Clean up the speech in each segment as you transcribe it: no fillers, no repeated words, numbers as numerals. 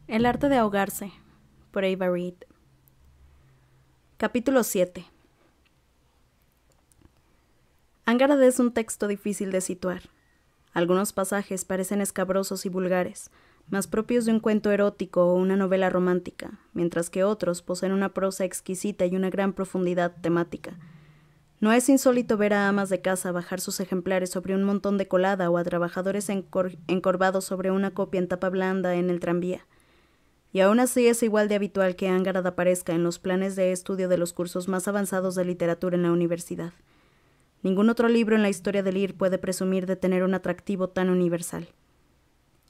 El arte de ahogarse, por Ava Reed. Capítulo 7. Angarad es un texto difícil de situar. Algunos pasajes parecen escabrosos y vulgares, más propios de un cuento erótico o una novela romántica, mientras que otros poseen una prosa exquisita y una gran profundidad temática. No es insólito ver a amas de casa bajar sus ejemplares sobre un montón de colada o a trabajadores encorvados sobre una copia en tapa blanda en el tranvía. Y aún así es igual de habitual que Angarad aparezca en los planes de estudio de los cursos más avanzados de literatura en la universidad. Ningún otro libro en la historia del IR puede presumir de tener un atractivo tan universal.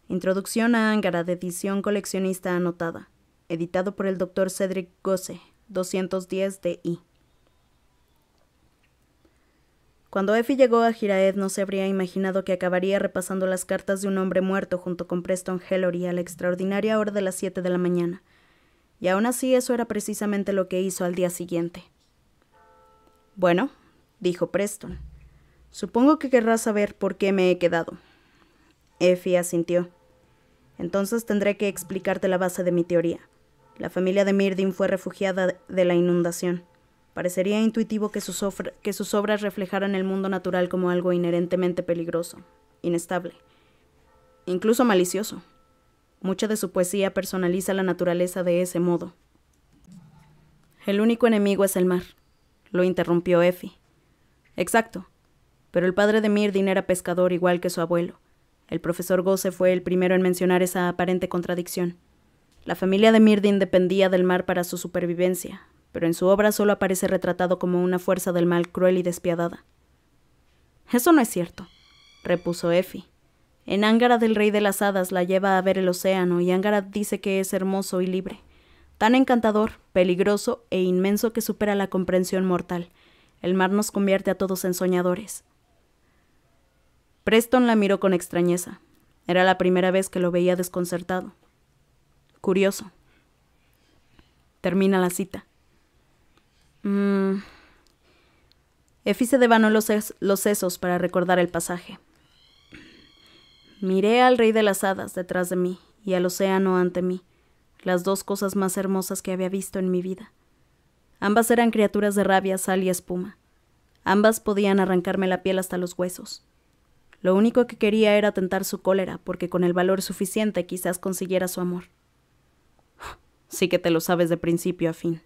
Introducción a Angarad, edición coleccionista anotada. Editado por el Dr. Cedric Gosse, 210 DI. Cuando Effie llegó a Giraed no se habría imaginado que acabaría repasando las cartas de un hombre muerto junto con Preston Hellory a la extraordinaria hora de las 7 de la mañana. Y aún así eso era precisamente lo que hizo al día siguiente. «Bueno», dijo Preston, «supongo que querrás saber por qué me he quedado». Effie asintió. «Entonces tendré que explicarte la base de mi teoría. La familia de Myrdhin fue refugiada de la inundación. Parecería intuitivo que sus obras reflejaran el mundo natural como algo inherentemente peligroso, inestable, incluso malicioso. Mucha de su poesía personaliza la naturaleza de ese modo». «El único enemigo es el mar», lo interrumpió Effie. «Exacto, pero el padre de Myrdhin era pescador igual que su abuelo. El profesor Gosse fue el primero en mencionar esa aparente contradicción. La familia de Myrdhin dependía del mar para su supervivencia, pero en su obra solo aparece retratado como una fuerza del mal cruel y despiadada». «Eso no es cierto», repuso Effie. «En Angarad el rey de las hadas la lleva a ver el océano y Angarad dice que es hermoso y libre, tan encantador, peligroso e inmenso que supera la comprensión mortal. El mar nos convierte a todos en soñadores». Preston la miró con extrañeza. Era la primera vez que lo veía desconcertado. Curioso. Termina la cita. Effie se devanó los sesos para recordar el pasaje. «Miré al rey de las hadas detrás de mí y al océano ante mí, las dos cosas más hermosas que había visto en mi vida. Ambas eran criaturas de rabia, sal y espuma. Ambas podían arrancarme la piel hasta los huesos. Lo único que quería era tentar su cólera, porque con el valor suficiente quizás consiguiera su amor». «Sí que te lo sabes de principio a fin»,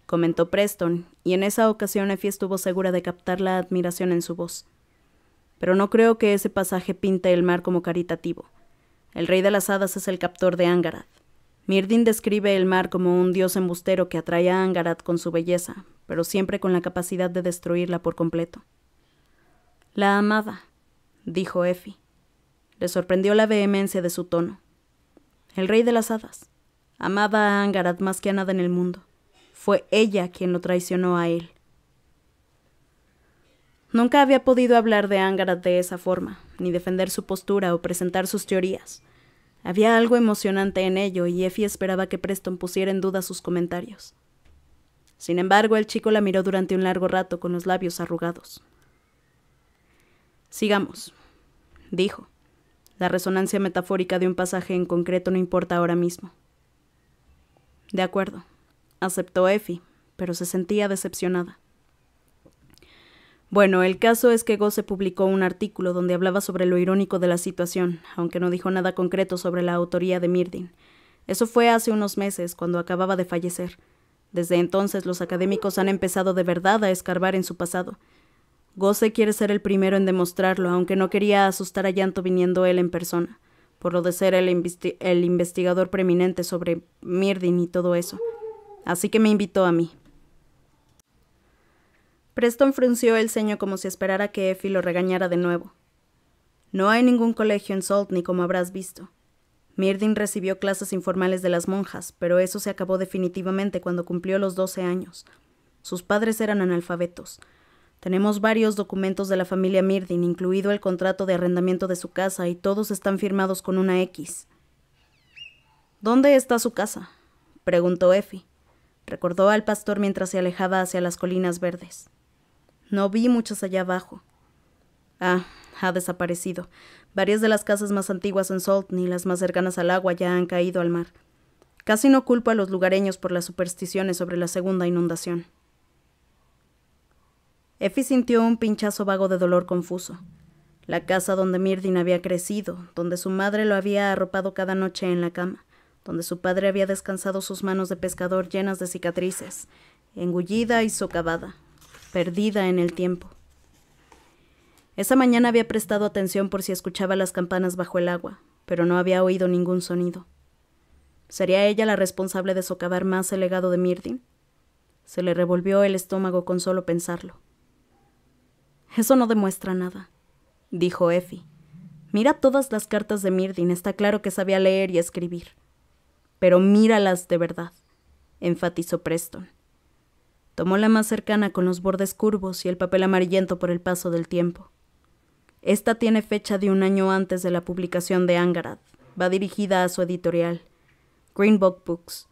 comentó Preston, y en esa ocasión Effie estuvo segura de captar la admiración en su voz. «Pero no creo que ese pasaje pinte el mar como caritativo. El rey de las hadas es el captor de Angarad. Myrdhin describe el mar como un dios embustero que atrae a Angarad con su belleza, pero siempre con la capacidad de destruirla por completo». «La amaba», dijo Effie. Le sorprendió la vehemencia de su tono. «El rey de las hadas. Amaba a Angarad más que a nada en el mundo. Fue ella quien lo traicionó a él». Nunca había podido hablar de Angarad de esa forma, ni defender su postura o presentar sus teorías. Había algo emocionante en ello y Effie esperaba que Preston pusiera en duda sus comentarios. Sin embargo, el chico la miró durante un largo rato con los labios arrugados. «Sigamos», dijo. «La resonancia metafórica de un pasaje en concreto no importa ahora mismo». «De acuerdo», aceptó Effie, pero se sentía decepcionada. «Bueno, el caso es que Gosse publicó un artículo donde hablaba sobre lo irónico de la situación, aunque no dijo nada concreto sobre la autoría de Myrdhin. Eso fue hace unos meses, cuando acababa de fallecer. Desde entonces los académicos han empezado de verdad a escarbar en su pasado. Gosse quiere ser el primero en demostrarlo, aunque no quería asustar a llanto viniendo él en persona, por lo de ser el investigador preeminente sobre Myrdhin y todo eso. Así que me invitó a mí». Preston frunció el ceño como si esperara que Effie lo regañara de nuevo. «No hay ningún colegio en Saltney, como habrás visto. Myrdhin recibió clases informales de las monjas, pero eso se acabó definitivamente cuando cumplió los 12 años. Sus padres eran analfabetos. Tenemos varios documentos de la familia Myrdhin, incluido el contrato de arrendamiento de su casa, y todos están firmados con una X». «¿Dónde está su casa?», preguntó Effie. Recordó al pastor mientras se alejaba hacia las colinas verdes. «No vi muchas allá abajo». «Ah, ha desaparecido. Varias de las casas más antiguas en Saltney y las más cercanas al agua ya han caído al mar. Casi no culpo a los lugareños por las supersticiones sobre la segunda inundación. Effie sintió un pinchazo vago de dolor confuso. La casa donde Myrdhin había crecido, donde su madre lo había arropado cada noche en la cama, donde su padre había descansado sus manos de pescador llenas de cicatrices, engullida y socavada, perdida en el tiempo. Esa mañana había prestado atención por si escuchaba las campanas bajo el agua, pero no había oído ningún sonido. ¿Sería ella la responsable de socavar más el legado de Myrdhin? Se le revolvió el estómago con solo pensarlo. Eso no demuestra nada, dijo Effie. Mira todas las cartas de Myrdhin, está claro que sabía leer y escribir. Pero míralas de verdad, enfatizó Preston. Tomó la más cercana con los bordes curvos y el papel amarillento por el paso del tiempo. Esta tiene fecha de un año antes de la publicación de Angharad. Va dirigida a su editorial, Green Book Books.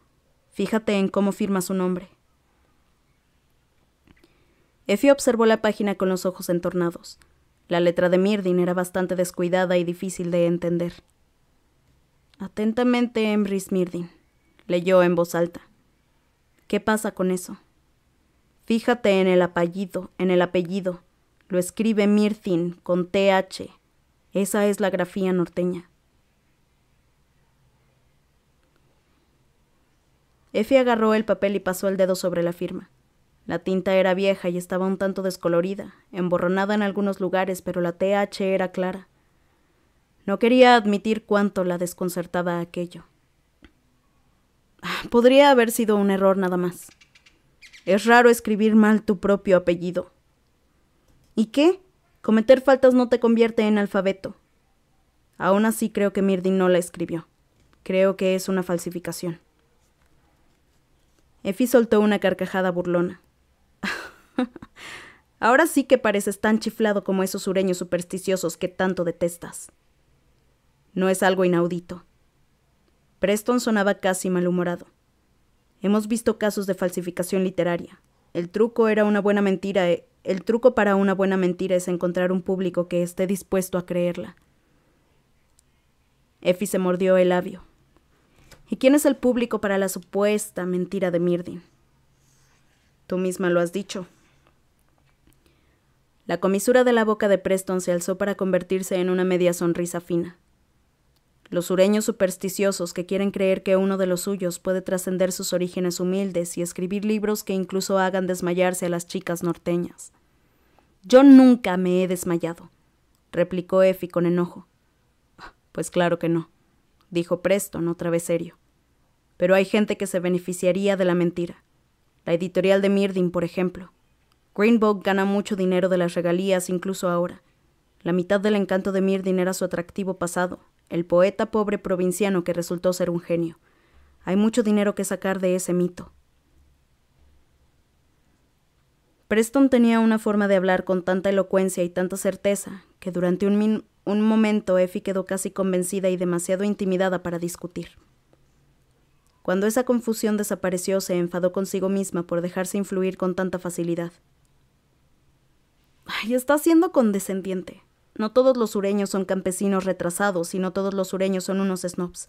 Fíjate en cómo firma su nombre. Effie observó la página con los ojos entornados. La letra de Myrdhin era bastante descuidada y difícil de entender. Atentamente, Emrys Myrdhin, leyó en voz alta. ¿Qué pasa con eso? Fíjate en el apellido. Lo escribe Myrdhin con TH. Esa es la grafía norteña. Effie agarró el papel y pasó el dedo sobre la firma. La tinta era vieja y estaba un tanto descolorida, emborronada en algunos lugares, pero la TH era clara. No quería admitir cuánto la desconcertaba aquello. Podría haber sido un error nada más. Es raro escribir mal tu propio apellido. ¿Y qué? Cometer faltas no te convierte en alfabeto. Aún así creo que Myrdhin no la escribió. Creo que es una falsificación. Effie soltó una carcajada burlona. Ahora sí que pareces tan chiflado como esos sureños supersticiosos que tanto detestas. No es algo inaudito. Preston sonaba casi malhumorado. Hemos visto casos de falsificación literaria. El truco para una buena mentira es encontrar un público que esté dispuesto a creerla. Effie se mordió el labio. ¿Y quién es el público para la supuesta mentira de Myrdhin? Tú misma lo has dicho. La comisura de la boca de Preston se alzó para convertirse en una media sonrisa fina. Los sureños supersticiosos que quieren creer que uno de los suyos puede trascender sus orígenes humildes y escribir libros que incluso hagan desmayarse a las chicas norteñas. Yo nunca me he desmayado, replicó Effie con enojo. Pues claro que no, dijo Preston otra vez serio. Pero hay gente que se beneficiaría de la mentira. La editorial de Myrdhin, por ejemplo. Green Book gana mucho dinero de las regalías incluso ahora. La mitad del encanto de Myrdhin era su atractivo pasado, el poeta pobre provinciano que resultó ser un genio. Hay mucho dinero que sacar de ese mito. Preston tenía una forma de hablar con tanta elocuencia y tanta certeza que durante un momento Effie quedó casi convencida y demasiado intimidada para discutir. Cuando esa confusión desapareció, se enfadó consigo misma por dejarse influir con tanta facilidad. Ay, está siendo condescendiente. No todos los sureños son campesinos retrasados y no todos los sureños son unos snobs.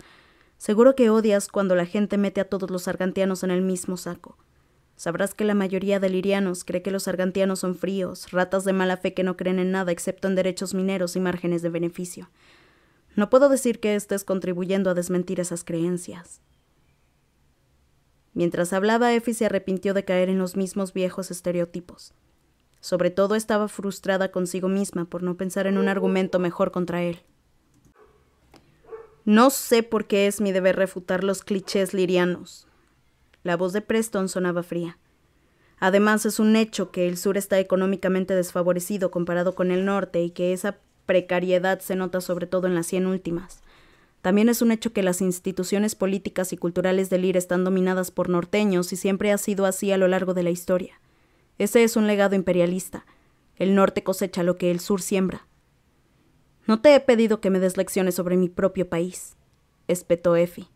Seguro que odias cuando la gente mete a todos los argantianos en el mismo saco. Sabrás que la mayoría de lirianos cree que los argantianos son fríos, ratas de mala fe que no creen en nada excepto en derechos mineros y márgenes de beneficio. No puedo decir que estés contribuyendo a desmentir esas creencias. Mientras hablaba, Effie se arrepintió de caer en los mismos viejos estereotipos. Sobre todo estaba frustrada consigo misma por no pensar en un argumento mejor contra él. No sé por qué es mi deber refutar los clichés lirianos. La voz de Preston sonaba fría. Además, es un hecho que el sur está económicamente desfavorecido comparado con el norte y que esa precariedad se nota sobre todo en las 100 últimas. También es un hecho que las instituciones políticas y culturales del IR están dominadas por norteños y siempre ha sido así a lo largo de la historia. Ese es un legado imperialista. El norte cosecha lo que el sur siembra. No te he pedido que me des lecciones sobre mi propio país, espetó Effie.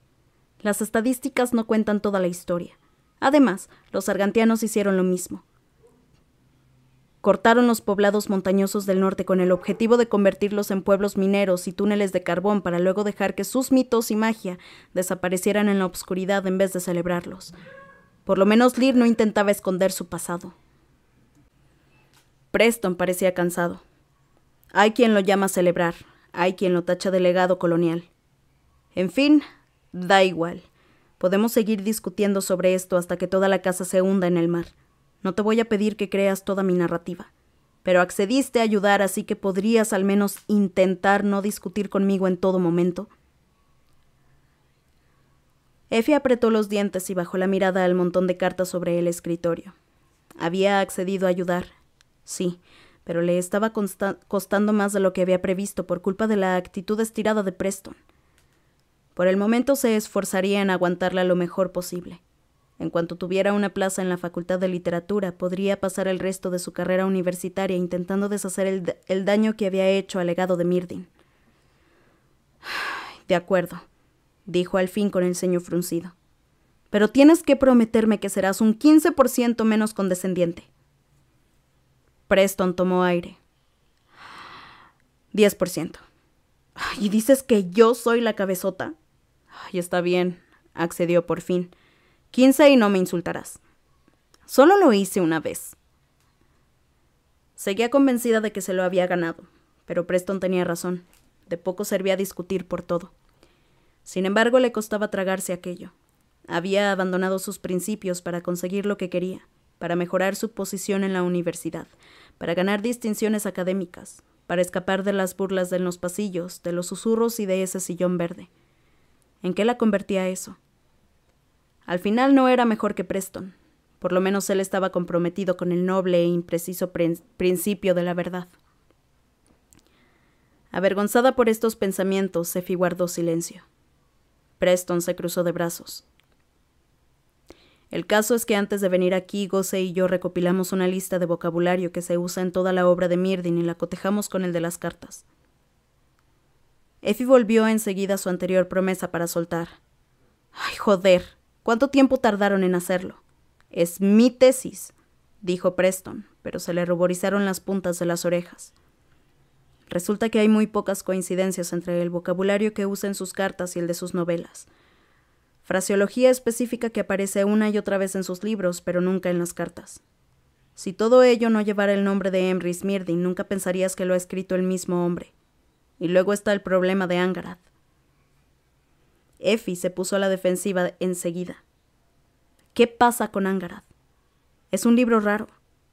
Las estadísticas no cuentan toda la historia. Además, los argantianos hicieron lo mismo. Cortaron los poblados montañosos del norte con el objetivo de convertirlos en pueblos mineros y túneles de carbón para luego dejar que sus mitos y magia desaparecieran en la oscuridad en vez de celebrarlos. Por lo menos Lear no intentaba esconder su pasado. Preston parecía cansado. Hay quien lo llama celebrar, hay quien lo tacha de legado colonial. En fin, da igual. Podemos seguir discutiendo sobre esto hasta que toda la casa se hunda en el mar. No te voy a pedir que creas toda mi narrativa, pero accediste a ayudar, así que podrías al menos intentar no discutir conmigo en todo momento. Effie apretó los dientes y bajó la mirada al montón de cartas sobre el escritorio. Había accedido a ayudar, sí, pero le estaba costando más de lo que había previsto por culpa de la actitud estirada de Preston. Por el momento se esforzaría en aguantarla lo mejor posible. En cuanto tuviera una plaza en la Facultad de Literatura, podría pasar el resto de su carrera universitaria intentando deshacer el daño que había hecho al legado de Myrdin. De acuerdo, dijo al fin con el ceño fruncido. Pero tienes que prometerme que serás un 15% menos condescendiente. Preston tomó aire. 10%. ¿Y dices que yo soy la cabezota? Está bien, accedió por fin. 15 y no me insultarás. Solo lo hice una vez. Seguía convencida de que se lo había ganado, pero Preston tenía razón. De poco servía discutir por todo. Sin embargo, le costaba tragarse aquello. Había abandonado sus principios para conseguir lo que quería, para mejorar su posición en la universidad, para ganar distinciones académicas, para escapar de las burlas en los pasillos, de los susurros y de ese sillón verde. ¿En qué la convertía eso? Al final no era mejor que Preston. Por lo menos él estaba comprometido con el noble e impreciso principio de la verdad. Avergonzada por estos pensamientos, Effie guardó silencio. Preston se cruzó de brazos. El caso es que antes de venir aquí, Gosse y yo recopilamos una lista de vocabulario que se usa en toda la obra de Myrdin y la cotejamos con el de las cartas. Effie volvió enseguida a su anterior promesa para soltar. ¡Ay, joder! ¿Cuánto tiempo tardaron en hacerlo? Es mi tesis, dijo Preston, pero se le ruborizaron las puntas de las orejas. Resulta que hay muy pocas coincidencias entre el vocabulario que usa en sus cartas y el de sus novelas. Fraseología específica que aparece una y otra vez en sus libros, pero nunca en las cartas. Si todo ello no llevara el nombre de Emrys Myrdin, nunca pensarías que lo ha escrito el mismo hombre. Y luego está el problema de Angharad. Effie se puso a la defensiva enseguida. ¿Qué pasa con Angharad? Es un libro raro.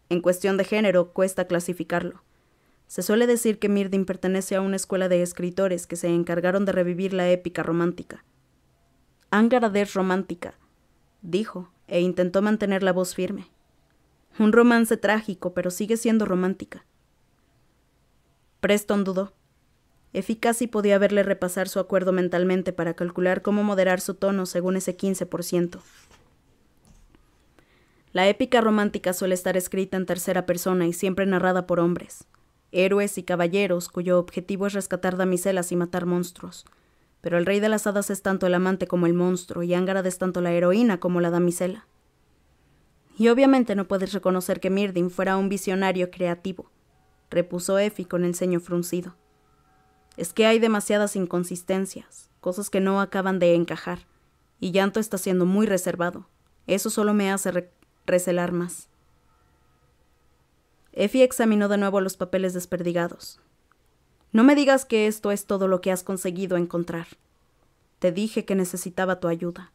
En cuestión de género, cuesta clasificarlo. Se suele decir que Myrdin pertenece a una escuela de escritores que se encargaron de revivir la épica romántica. Angharad es romántica, dijo, e intentó mantener la voz firme. Un romance trágico, pero sigue siendo romántica. Preston dudó. Effie casi podía verle repasar su acuerdo mentalmente para calcular cómo moderar su tono según ese 15%. La épica romántica suele estar escrita en tercera persona y siempre narrada por hombres, héroes y caballeros cuyo objetivo es rescatar damiselas y matar monstruos. Pero el rey de las hadas es tanto el amante como el monstruo, y Angharad es tanto la heroína como la damisela. Y obviamente no puedes reconocer que Myrdin fuera un visionario creativo, repuso Effie con el ceño fruncido. Es que hay demasiadas inconsistencias, cosas que no acaban de encajar, y Llanto está siendo muy reservado. Eso solo me hace recelar más. Effie examinó de nuevo los papeles desperdigados. No me digas que esto es todo lo que has conseguido encontrar. Te dije que necesitaba tu ayuda,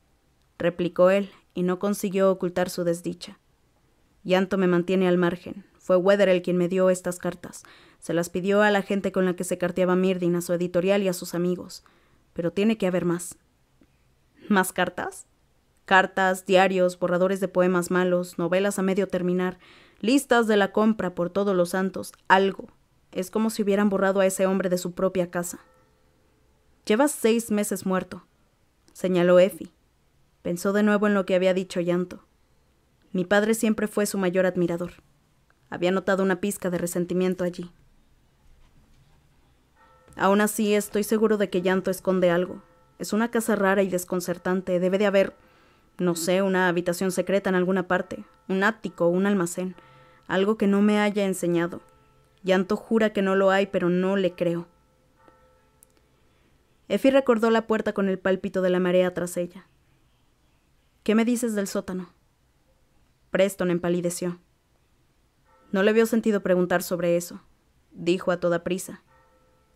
replicó él, y no consiguió ocultar su desdicha. Llanto me mantiene al margen. Fue Wetherell quien me dio estas cartas. Se las pidió a la gente con la que se carteaba Myrdin, a su editorial y a sus amigos. Pero tiene que haber más. ¿Más cartas? Cartas, diarios, borradores de poemas malos, novelas a medio terminar, listas de la compra por todos los santos, algo. Es como si hubieran borrado a ese hombre de su propia casa. Llevas 6 meses muerto, señaló Effie. Pensó de nuevo en lo que había dicho Llanto. Mi padre siempre fue su mayor admirador. Había notado una pizca de resentimiento allí. Aún así, estoy seguro de que Llanto esconde algo. Es una casa rara y desconcertante. Debe de haber, no sé, una habitación secreta en alguna parte, un ático, un almacén. algo que no me haya enseñado. Llanto jura que no lo hay, pero no le creo. Effie recordó la puerta con el pálpito de la marea tras ella. ¿Qué me dices del sótano? Preston empalideció. No le vio sentido preguntar sobre eso, dijo a toda prisa.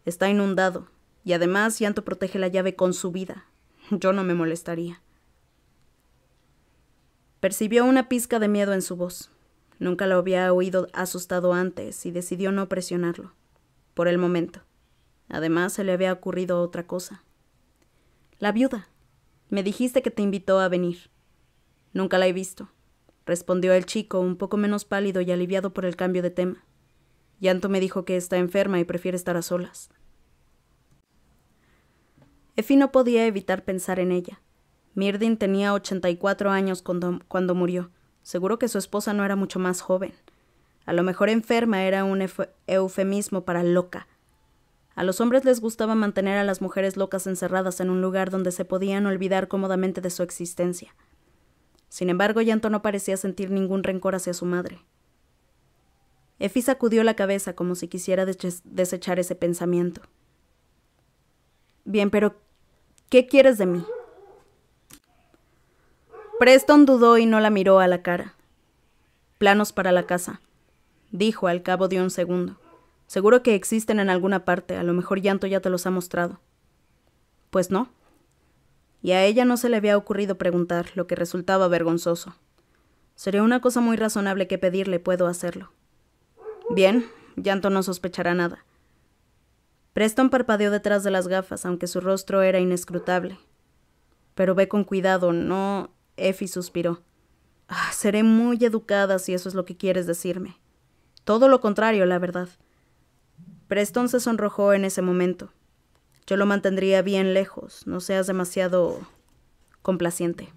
Está inundado, y además Llanto protege la llave con su vida. Yo no me molestaría. Percibió una pizca de miedo en su voz. Nunca lo había oído asustado antes y decidió no presionarlo. Por el momento. Además, se le había ocurrido otra cosa. La viuda. Me dijiste que te invitó a venir. Nunca la he visto, respondió el chico, un poco menos pálido y aliviado por el cambio de tema. Llanto me dijo que está enferma y prefiere estar a solas. Effie no podía evitar pensar en ella. Myrdin tenía 84 años cuando murió. Seguro que su esposa no era mucho más joven. A lo mejor enferma era un eufemismo para loca. A los hombres les gustaba mantener a las mujeres locas encerradas en un lugar donde se podían olvidar cómodamente de su existencia. Sin embargo, Llanto no parecía sentir ningún rencor hacia su madre. Effie sacudió la cabeza como si quisiera desechar ese pensamiento. Bien, pero ¿qué quieres de mí? Preston dudó y no la miró a la cara. Planos para la casa, dijo al cabo de un segundo. Seguro que existen en alguna parte, a lo mejor Llanto ya te los ha mostrado. Pues no. Y a ella no se le había ocurrido preguntar, lo que resultaba vergonzoso. Sería una cosa muy razonable que pedirle, puedo hacerlo. Bien, Llanto no sospechará nada. Preston parpadeó detrás de las gafas, aunque su rostro era inescrutable. Pero ve con cuidado, no... Effie suspiró. Seré muy educada si eso es lo que quieres decirme. Todo lo contrario, la verdad. Preston se sonrojó en ese momento. Yo lo mantendría bien lejos, no seas demasiado complaciente.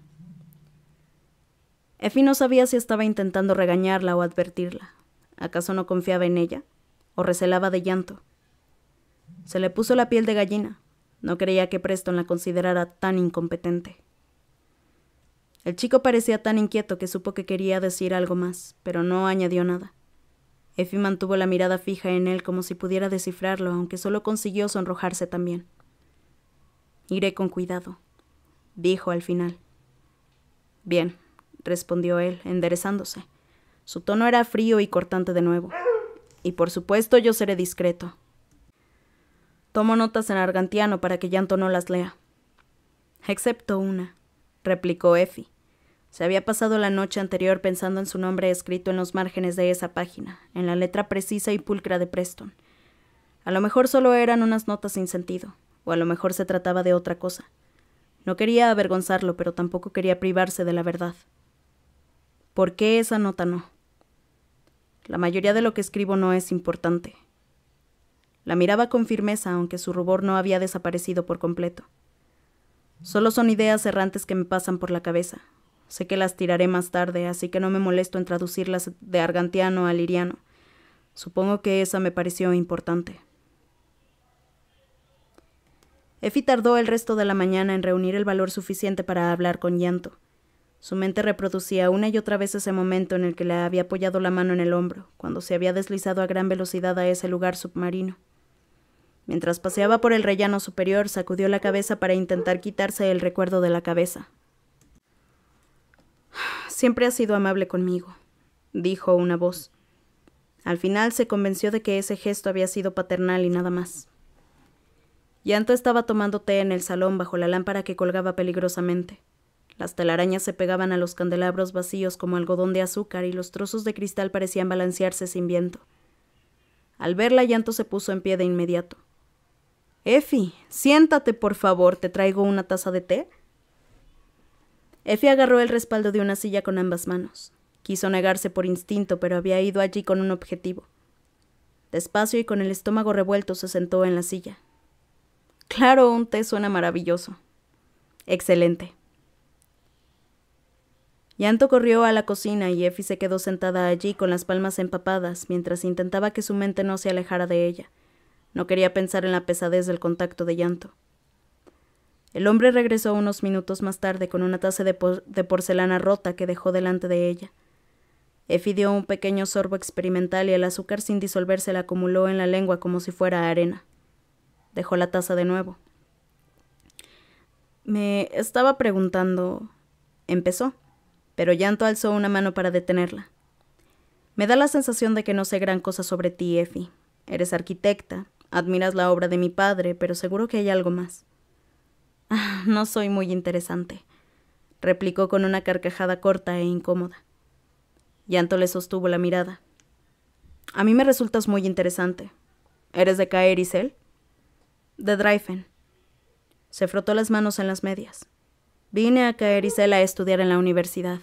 Effie no sabía si estaba intentando regañarla o advertirla. ¿Acaso no confiaba en ella? ¿O recelaba de Llanto? Se le puso la piel de gallina. No creía que Preston la considerara tan incompetente. El chico parecía tan inquieto que supo que quería decir algo más, pero no añadió nada. Effie mantuvo la mirada fija en él como si pudiera descifrarlo, aunque solo consiguió sonrojarse también. Iré con cuidado, dijo al final. Bien, respondió él, enderezándose. Su tono era frío y cortante de nuevo. Y por supuesto yo seré discreto. Tomo notas en argantiano para que Llanto no las lea. Excepto una, replicó Effie. Se había pasado la noche anterior pensando en su nombre escrito en los márgenes de esa página, en la letra precisa y pulcra de Preston. A lo mejor solo eran unas notas sin sentido, o a lo mejor se trataba de otra cosa. No quería avergonzarlo, pero tampoco quería privarse de la verdad. ¿Por qué esa nota no? La mayoría de lo que escribo no es importante. La miraba con firmeza, aunque su rubor no había desaparecido por completo. Solo son ideas errantes que me pasan por la cabeza. Sé que las tiraré más tarde, así que no me molesto en traducirlas de argantiano a liriano. Supongo que esa me pareció importante. Effie tardó el resto de la mañana en reunir el valor suficiente para hablar con Llanto. Su mente reproducía una y otra vez ese momento en el que le había apoyado la mano en el hombro, cuando se había deslizado a gran velocidad a ese lugar submarino. Mientras paseaba por el rellano superior, sacudió la cabeza para intentar quitarse el recuerdo de la cabeza. Siempre has sido amable conmigo, dijo una voz. Al final se convenció de que ese gesto había sido paternal y nada más. Llanto estaba tomando té en el salón bajo la lámpara que colgaba peligrosamente. Las telarañas se pegaban a los candelabros vacíos como algodón de azúcar y los trozos de cristal parecían balancearse sin viento. Al verla, Llanto se puso en pie de inmediato. «Effie, siéntate, por favor, ¿te traigo una taza de té?» Effie agarró el respaldo de una silla con ambas manos. Quiso negarse por instinto, pero había ido allí con un objetivo. Despacio y con el estómago revuelto se sentó en la silla. «Claro, un té suena maravilloso». «Excelente». Llanto corrió a la cocina y Effie se quedó sentada allí con las palmas empapadas mientras intentaba que su mente no se alejara de ella. No quería pensar en la pesadez del contacto de Llanto. El hombre regresó unos minutos más tarde con una taza de porcelana rota que dejó delante de ella. Effie dio un pequeño sorbo experimental y el azúcar sin disolverse le acumuló en la lengua como si fuera arena. Dejó la taza de nuevo. Me estaba preguntando... Empezó, pero Llanto alzó una mano para detenerla. Me da la sensación de que no sé gran cosa sobre ti, Effie. Eres arquitecta, admiras la obra de mi padre, pero seguro que hay algo más. No soy muy interesante, replicó con una carcajada corta e incómoda. Llanto le sostuvo la mirada. A mí me resultas muy interesante. ¿Eres de Caer Isel? De Dryfen. Se frotó las manos en las medias. Vine a Caer Isel a estudiar en la universidad.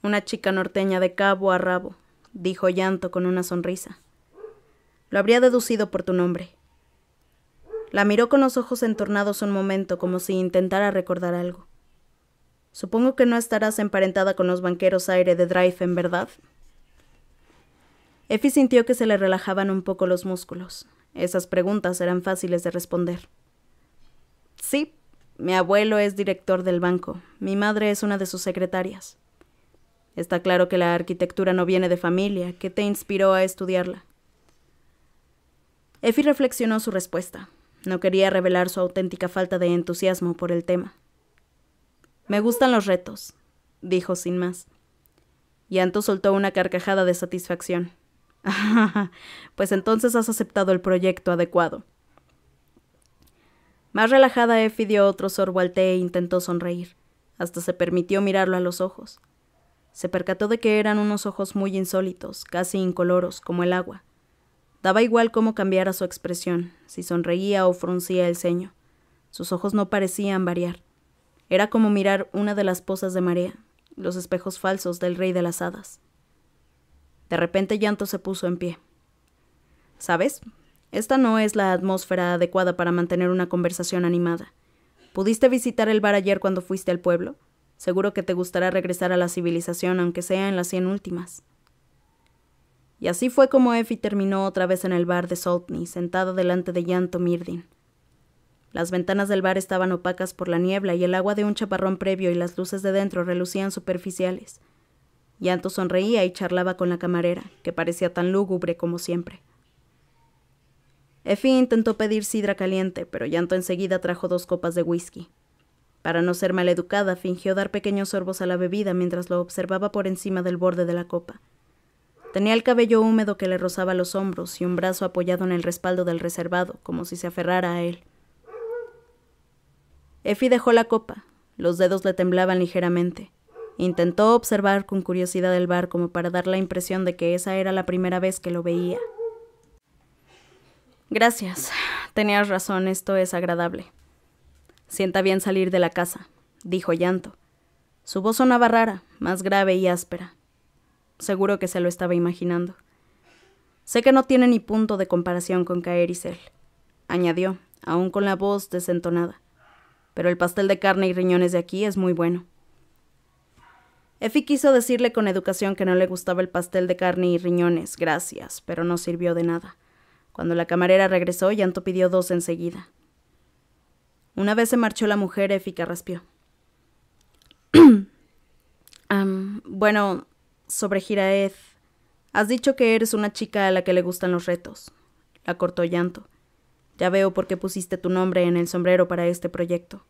Una chica norteña de cabo a rabo, dijo Llanto con una sonrisa. Lo habría deducido por tu nombre. La miró con los ojos entornados un momento como si intentara recordar algo. Supongo que no estarás emparentada con los banqueros Aire de Dryfen, ¿verdad? Effie sintió que se le relajaban un poco los músculos. Esas preguntas eran fáciles de responder. Sí, mi abuelo es director del banco. Mi madre es una de sus secretarias. Está claro que la arquitectura no viene de familia. ¿Qué te inspiró a estudiarla? Effie reflexionó su respuesta. No quería revelar su auténtica falta de entusiasmo por el tema. Me gustan los retos, dijo sin más. Llanto soltó una carcajada de satisfacción. Pues entonces has aceptado el proyecto adecuado. Más relajada, Effie dio otro sorbo al té e intentó sonreír. Hasta se permitió mirarlo a los ojos. Se percató de que eran unos ojos muy insólitos, casi incoloros, como el agua. Daba igual cómo cambiara su expresión, si sonreía o fruncía el ceño. Sus ojos no parecían variar. Era como mirar una de las pozas de marea, los espejos falsos del rey de las hadas. De repente Llanto se puso en pie. ¿Sabes? Esta no es la atmósfera adecuada para mantener una conversación animada. ¿Pudiste visitar el bar ayer cuando fuiste al pueblo? Seguro que te gustará regresar a la civilización, aunque sea en las 100 últimas. Y así fue como Effie terminó otra vez en el bar de Saltney, sentada delante de Llanto Myrdin. Las ventanas del bar estaban opacas por la niebla y el agua de un chaparrón previo y las luces de dentro relucían superficiales. Llanto sonreía y charlaba con la camarera, que parecía tan lúgubre como siempre. Effie intentó pedir sidra caliente, pero Llanto enseguida trajo 2 copas de whisky. Para no ser maleducada, fingió dar pequeños sorbos a la bebida mientras lo observaba por encima del borde de la copa. Tenía el cabello húmedo que le rozaba los hombros y un brazo apoyado en el respaldo del reservado, como si se aferrara a él. Effie dejó la copa. Los dedos le temblaban ligeramente. Intentó observar con curiosidad el bar como para dar la impresión de que esa era la primera vez que lo veía. Gracias. Tenías razón, esto es agradable. Sienta bien salir de la casa, dijo Llanto. Su voz sonaba rara, más grave y áspera. Seguro que se lo estaba imaginando. Sé que no tiene ni punto de comparación con Caer Isel, añadió, aún con la voz desentonada. Pero el pastel de carne y riñones de aquí es muy bueno. Effie quiso decirle con educación que no le gustaba el pastel de carne y riñones, gracias, pero no sirvió de nada. Cuando la camarera regresó, Llanto pidió 2 enseguida. Una vez se marchó la mujer, Effie carraspeó. Bueno, sobre Giraed, has dicho que eres una chica a la que le gustan los retos. La cortó Llanto. Ya veo por qué pusiste tu nombre en el sombrero para este proyecto.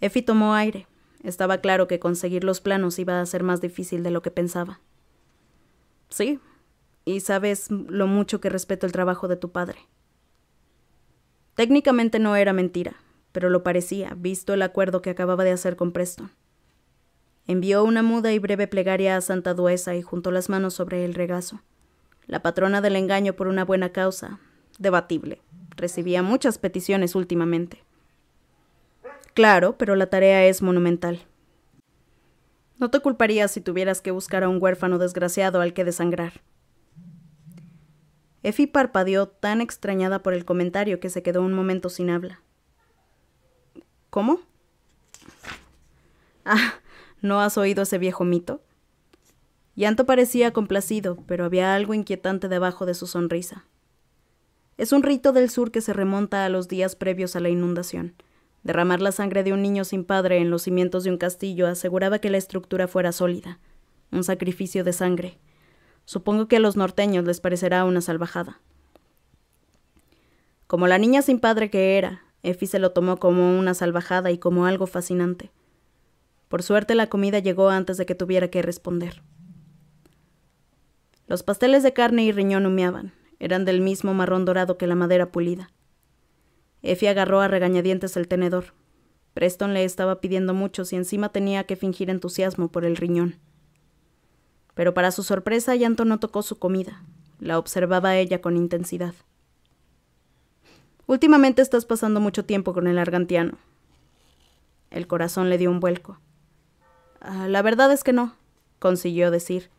Effie tomó aire. Estaba claro que conseguir los planos iba a ser más difícil de lo que pensaba. Sí, y sabes lo mucho que respeto el trabajo de tu padre. Técnicamente no era mentira, pero lo parecía, visto el acuerdo que acababa de hacer con Preston. Envió una muda y breve plegaria a Santa Duesa y juntó las manos sobre el regazo. La patrona del engaño por una buena causa, debatible, recibía muchas peticiones últimamente. Claro, pero la tarea es monumental. No te culparía si tuvieras que buscar a un huérfano desgraciado al que desangrar. Effie parpadeó tan extrañada por el comentario que se quedó un momento sin habla. ¿Cómo? ¿No has oído ese viejo mito? Llanto parecía complacido, pero había algo inquietante debajo de su sonrisa. Es un rito del sur que se remonta a los días previos a la inundación. Derramar la sangre de un niño sin padre en los cimientos de un castillo aseguraba que la estructura fuera sólida. Un sacrificio de sangre. Supongo que a los norteños les parecerá una salvajada. Como la niña sin padre que era, Effie se lo tomó como una salvajada y como algo fascinante. Por suerte la comida llegó antes de que tuviera que responder. Los pasteles de carne y riñón humeaban. Eran del mismo marrón dorado que la madera pulida. Effie agarró a regañadientes el tenedor. Preston le estaba pidiendo mucho y encima tenía que fingir entusiasmo por el riñón. Pero para su sorpresa, Yanto no tocó su comida. La observaba a ella con intensidad. Últimamente estás pasando mucho tiempo con el argantiano. El corazón le dio un vuelco. La verdad es que no, consiguió decir.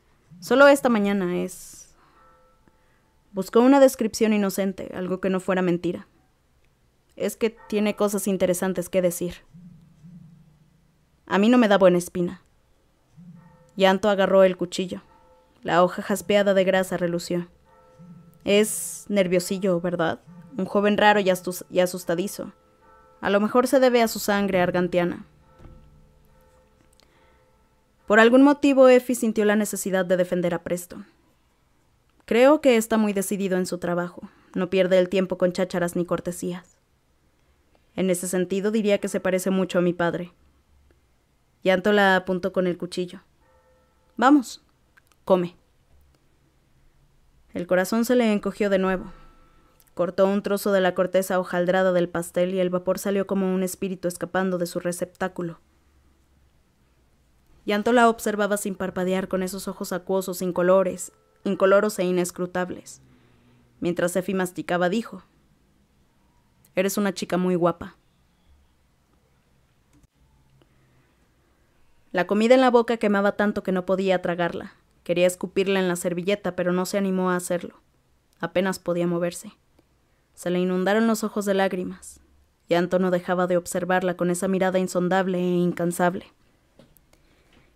Solo esta mañana es... Buscó una descripción inocente, algo que no fuera mentira. Es que tiene cosas interesantes que decir. A mí no me da buena espina. Yanto agarró el cuchillo. La hoja jaspeada de grasa relució. Es nerviosillo, ¿verdad? Un joven raro y asustadizo. A lo mejor se debe a su sangre argantiana. Por algún motivo, Effie sintió la necesidad de defender a Preston. Creo que está muy decidido en su trabajo. No pierde el tiempo con chácharas ni cortesías. En ese sentido, diría que se parece mucho a mi padre. Yanto la apuntó con el cuchillo. Vamos, come. El corazón se le encogió de nuevo. Cortó un trozo de la corteza hojaldrada del pastel y el vapor salió como un espíritu escapando de su receptáculo. Yanto la observaba sin parpadear con esos ojos acuosos, incoloros e inescrutables. Mientras Effie masticaba, dijo: «Eres una chica muy guapa». La comida en la boca quemaba tanto que no podía tragarla. Quería escupirla en la servilleta, pero no se animó a hacerlo. Apenas podía moverse. Se le inundaron los ojos de lágrimas. Yanto no dejaba de observarla con esa mirada insondable e incansable.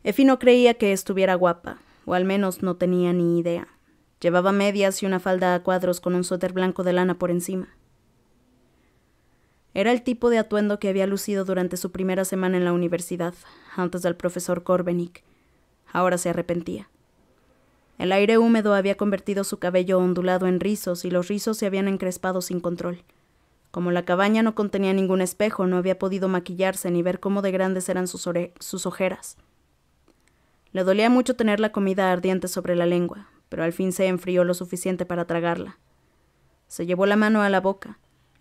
Effie no creía que estuviera guapa, o al menos no tenía ni idea. Llevaba medias y una falda a cuadros con un suéter blanco de lana por encima. Era el tipo de atuendo que había lucido durante su primera semana en la universidad, antes del profesor Corbenick. Ahora se arrepentía. El aire húmedo había convertido su cabello ondulado en rizos y los rizos se habían encrespado sin control. Como la cabaña no contenía ningún espejo, no había podido maquillarse ni ver cómo de grandes eran sus ojeras. Le dolía mucho tener la comida ardiente sobre la lengua, pero al fin se enfrió lo suficiente para tragarla. Se llevó la mano a la boca.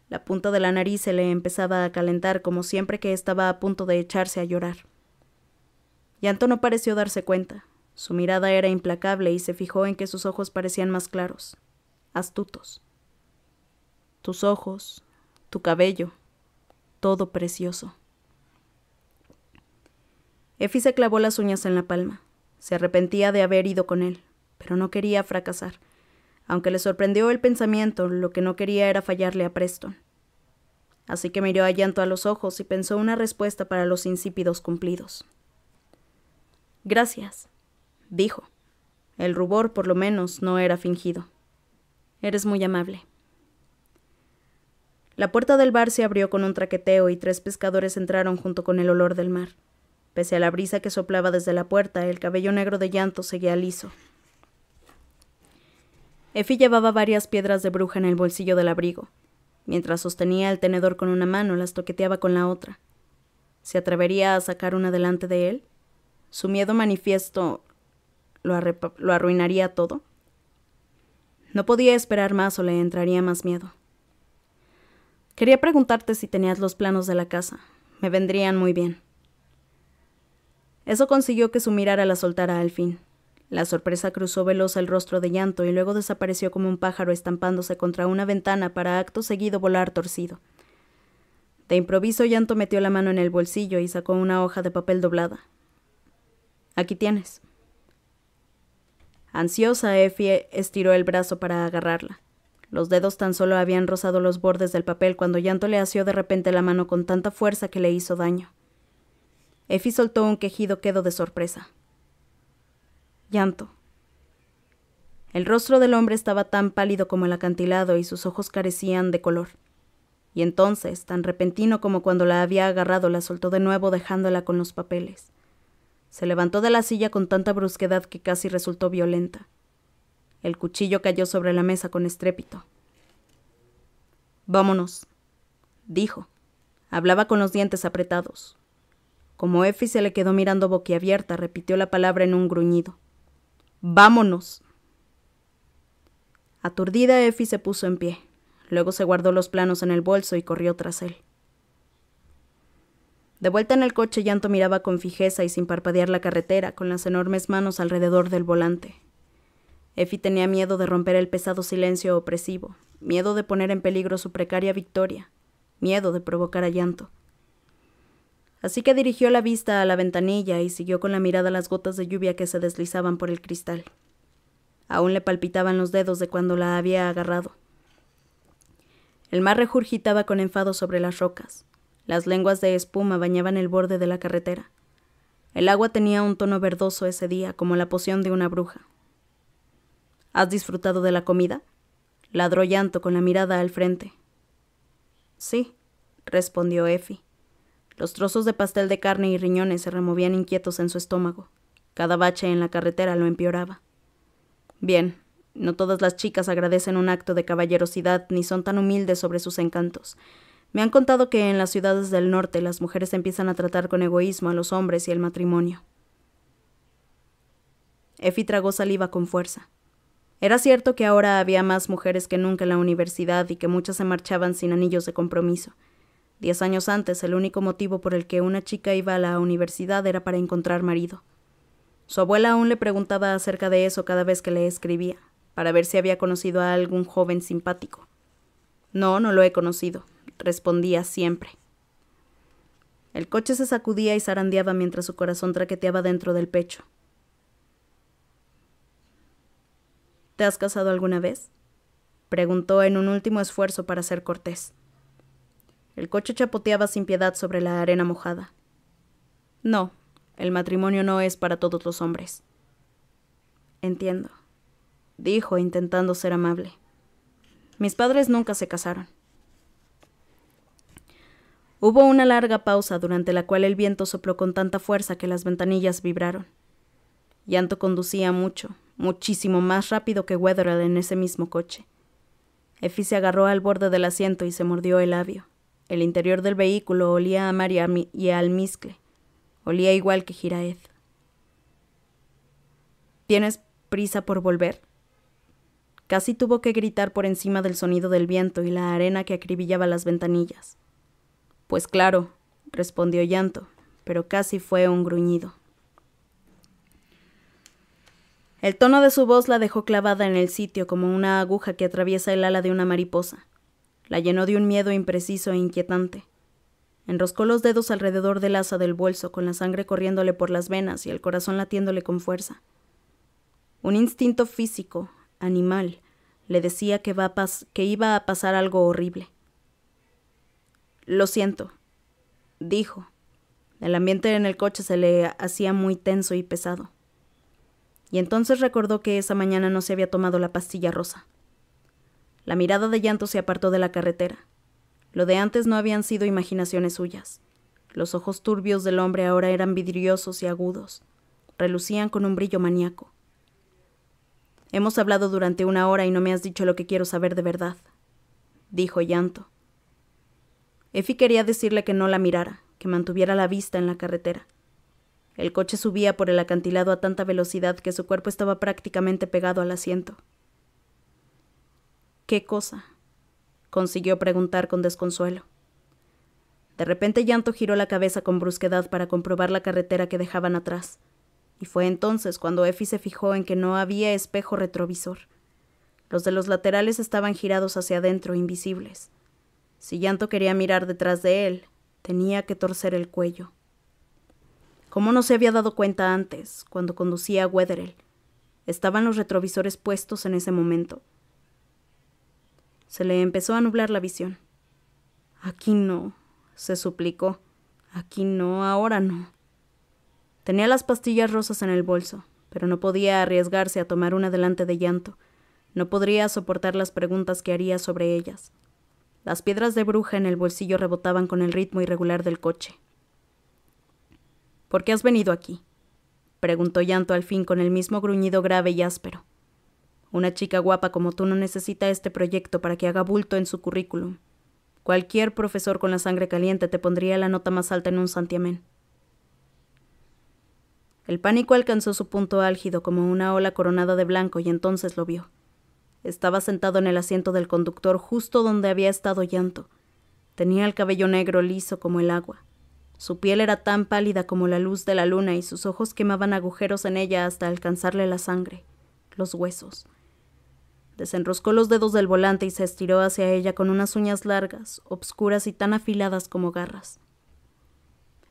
La punta de la nariz se le empezaba a calentar como siempre que estaba a punto de echarse a llorar. Yanto no pareció darse cuenta. Su mirada era implacable y se fijó en que sus ojos parecían más claros, astutos. Tus ojos, tu cabello, todo precioso. Effie se clavó las uñas en la palma. Se arrepentía de haber ido con él, pero no quería fracasar. Aunque le sorprendió el pensamiento, lo que no quería era fallarle a Preston. Así que miró a Yanto a los ojos y pensó una respuesta para los insípidos cumplidos. «Gracias», dijo. El rubor, por lo menos, no era fingido. «Eres muy amable». La puerta del bar se abrió con un traqueteo y 3 pescadores entraron junto con el olor del mar. Pese a la brisa que soplaba desde la puerta, el cabello negro de Yanto seguía liso. Effie llevaba varias piedras de bruja en el bolsillo del abrigo. Mientras sostenía el tenedor con una mano, las toqueteaba con la otra. ¿Se atrevería a sacar una delante de él? ¿Su miedo manifiesto lo arruinaría todo? No podía esperar más o le entraría más miedo. Quería preguntarte si tenías los planos de la casa. Me vendrían muy bien. Eso consiguió que su mirada la soltara al fin. La sorpresa cruzó veloz el rostro de Yanto y luego desapareció como un pájaro estampándose contra una ventana para acto seguido volar torcido. De improviso, Yanto metió la mano en el bolsillo y sacó una hoja de papel doblada. «Aquí tienes». Ansiosa, Effie estiró el brazo para agarrarla. Los dedos tan solo habían rozado los bordes del papel cuando Yanto le asió de repente la mano con tanta fuerza que le hizo daño. Effie soltó un quejido quedo de sorpresa. «Yanto». El rostro del hombre estaba tan pálido como el acantilado y sus ojos carecían de color. Y entonces, tan repentino como cuando la había agarrado, la soltó de nuevo dejándola con los papeles. Se levantó de la silla con tanta brusquedad que casi resultó violenta. El cuchillo cayó sobre la mesa con estrépito. «Vámonos», dijo. Hablaba con los dientes apretados. Como Effie se le quedó mirando boquiabierta, repitió la palabra en un gruñido. «¡Vámonos!». Aturdida, Effie se puso en pie. Luego se guardó los planos en el bolso y corrió tras él. De vuelta en el coche, Llanto miraba con fijeza y sin parpadear la carretera, con las enormes manos alrededor del volante. Effie tenía miedo de romper el pesado silencio opresivo, miedo de poner en peligro su precaria victoria, miedo de provocar a Llanto. Así que dirigió la vista a la ventanilla y siguió con la mirada las gotas de lluvia que se deslizaban por el cristal. Aún le palpitaban los dedos de cuando la había agarrado. El mar regurgitaba con enfado sobre las rocas. Las lenguas de espuma bañaban el borde de la carretera. El agua tenía un tono verdoso ese día, como la poción de una bruja. ¿Has disfrutado de la comida?, ladró Llanto con la mirada al frente. Sí, respondió Effie. Los trozos de pastel de carne y riñones se removían inquietos en su estómago. Cada bache en la carretera lo empeoraba. Bien, no todas las chicas agradecen un acto de caballerosidad ni son tan humildes sobre sus encantos. Me han contado que en las ciudades del norte las mujeres empiezan a tratar con egoísmo a los hombres y el matrimonio. Effie tragó saliva con fuerza. Era cierto que ahora había más mujeres que nunca en la universidad y que muchas se marchaban sin anillos de compromiso. 10 años antes, el único motivo por el que una chica iba a la universidad era para encontrar marido. Su abuela aún le preguntaba acerca de eso cada vez que le escribía, para ver si había conocido a algún joven simpático. No, no lo he conocido, respondía siempre. El coche se sacudía y zarandeaba mientras su corazón traqueteaba dentro del pecho. ¿Te has casado alguna vez?, preguntó en un último esfuerzo para ser cortés. El coche chapoteaba sin piedad sobre la arena mojada. No, el matrimonio no es para todos los hombres. Entiendo, dijo intentando ser amable. Mis padres nunca se casaron. Hubo una larga pausa durante la cual el viento sopló con tanta fuerza que las ventanillas vibraron. Llanto conducía mucho, muchísimo más rápido que Wetherell en ese mismo coche. Effie se agarró al borde del asiento y se mordió el labio. El interior del vehículo olía a mar y a almizcle. Olía igual que Jiraeth. ¿Tienes prisa por volver?, casi tuvo que gritar por encima del sonido del viento y la arena que acribillaba las ventanillas. Pues claro, respondió Llanto, pero casi fue un gruñido. El tono de su voz la dejó clavada en el sitio como una aguja que atraviesa el ala de una mariposa. La llenó de un miedo impreciso e inquietante. Enroscó los dedos alrededor del asa del bolso, con la sangre corriéndole por las venas y el corazón latiéndole con fuerza. Un instinto físico, animal, le decía que iba a pasar algo horrible. Lo siento, dijo. El ambiente en el coche se le hacía muy tenso y pesado. Y entonces recordó que esa mañana no se había tomado la pastilla rosa. La mirada de Llanto se apartó de la carretera. Lo de antes no habían sido imaginaciones suyas. Los ojos turbios del hombre ahora eran vidriosos y agudos. Relucían con un brillo maníaco. Hemos hablado durante 1 hora y no me has dicho lo que quiero saber de verdad, dijo Llanto. Effie quería decirle que no la mirara, que mantuviera la vista en la carretera. El coche subía por el acantilado a tanta velocidad que su cuerpo estaba prácticamente pegado al asiento. ¿Qué cosa?, consiguió preguntar con desconsuelo. De repente Llanto giró la cabeza con brusquedad para comprobar la carretera que dejaban atrás, y fue entonces cuando Effie se fijó en que no había espejo retrovisor. Los de los laterales estaban girados hacia adentro, invisibles. Si Llanto quería mirar detrás de él, tenía que torcer el cuello. ¿Cómo no se había dado cuenta antes, cuando conducía a Wetherell? ¿Estaban los retrovisores puestos en ese momento? Se le empezó a nublar la visión. Aquí no, se suplicó. Aquí no, ahora no. Tenía las pastillas rosas en el bolso, pero no podía arriesgarse a tomar una delante de Llanto. No podría soportar las preguntas que haría sobre ellas. Las piedras de bruja en el bolsillo rebotaban con el ritmo irregular del coche. ¿Por qué has venido aquí?, preguntó Llanto al fin con el mismo gruñido grave y áspero. Una chica guapa como tú no necesita este proyecto para que haga bulto en su currículum. Cualquier profesor con la sangre caliente te pondría la nota más alta en un santiamén. El pánico alcanzó su punto álgido como una ola coronada de blanco y entonces lo vio. Estaba sentado en el asiento del conductor justo donde había estado Llanto. Tenía el cabello negro liso como el agua. Su piel era tan pálida como la luz de la luna y sus ojos quemaban agujeros en ella hasta alcanzarle la sangre, los huesos. Desenroscó los dedos del volante y se estiró hacia ella con unas uñas largas, obscuras y tan afiladas como garras.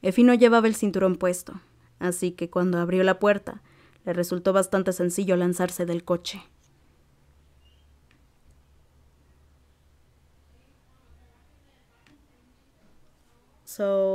Effie no llevaba el cinturón puesto, así que cuando abrió la puerta, le resultó bastante sencillo lanzarse del coche. So